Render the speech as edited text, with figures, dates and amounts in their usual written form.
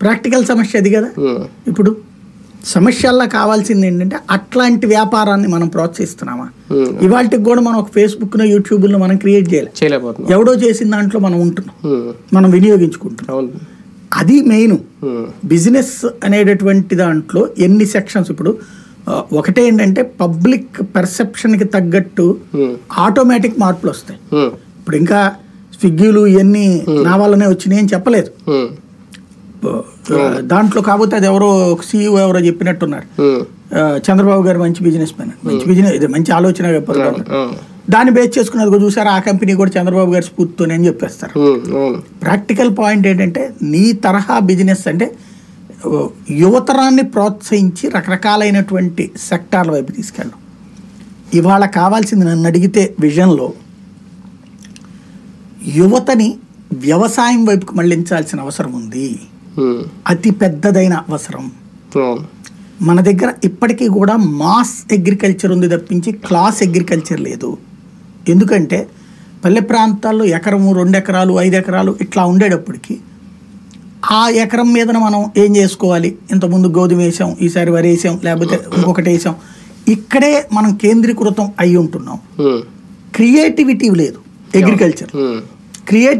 Practical సమస్య అది కదా. ఇప్పుడు సమస్యల్లా కావాల్సింది ఏంటంటే అట్లాంటి వ్యాపారాన్ని మనం ప్రోత్సహిస్తున్నామా? ఇవాళకి కూడా మనం ఒక ఫేస్బుక్లో యూట్యూబ్లో మనం క్రియేట్ చేయలేకపోతున్నాం. ఎవడో చేసిన దాంట్లో మనం ఉంటున్నాం, మనం వినియోగించుకుంటున్నాం. అది మెయిన్. బిజినెస్ అనేటటువంటి దాంట్లో ఎన్ని సెక్షన్స్. ఇప్పుడు ఒకటే ఏంటంటే పబ్లిక్ పర్సెప్షన్కి తగ్గట్టు ఆటోమేటిక్ మార్పులు వస్తాయి. ఇప్పుడు ఇంకా స్విగ్గీలు ఇవన్నీ నా వల్లనే వచ్చినాయి అని చెప్పలేదు దాంట్లో. కాకపోతే అది ఎవరో CEO ఎవరో చెప్పినట్టున్నారు, చంద్రబాబు గారు మంచి బిజినెస్ మ్యాన్, మంచి బిజినెస్ ఇది మంచి ఆలోచన చెప్పారు, దాన్ని బేస్ చేసుకున్నది చూసారు ఆ కంపెనీ కూడా చంద్రబాబు గారి స్ఫూర్తితోనే అని చెప్పేస్తారు. ప్రాక్టికల్ పాయింట్ ఏంటంటే నీ తరహా బిజినెస్ అంటే యువతరాన్ని ప్రోత్సహించి రకరకాలైనటువంటి సెక్టార్ల వైపు తీసుకెళ్ళడం. ఇవాళ కావాల్సింది నన్ను అడిగితే విజన్లో యువతని వ్యవసాయం వైపుకు మళ్లించాల్సిన అవసరం ఉంది. అతి పెద్దదైన అవసరం. మన దగ్గర ఇప్పటికీ కూడా మాస్ అగ్రికల్చర్ ఉంది తప్పించి క్లాస్ అగ్రికల్చర్ లేదు. ఎందుకంటే పల్లె ప్రాంతాల్లో ఎకరము 2 ఎకరాలు 5 ఎకరాలు ఇట్లా ఉండేటప్పటికి ఆ ఎకరం మీదన మనం ఏం చేసుకోవాలి, ఇంతకుముందు గోధుమ వేసాం, ఈసారి వరి వేసాం, లేకపోతే ఇంకొకటి వేసాం, ఇక్కడే మనం కేంద్రీకృతం అయి ఉంటున్నాం. క్రియేటివిటీ లేదు అగ్రికల్చర్. క్రియేటివ్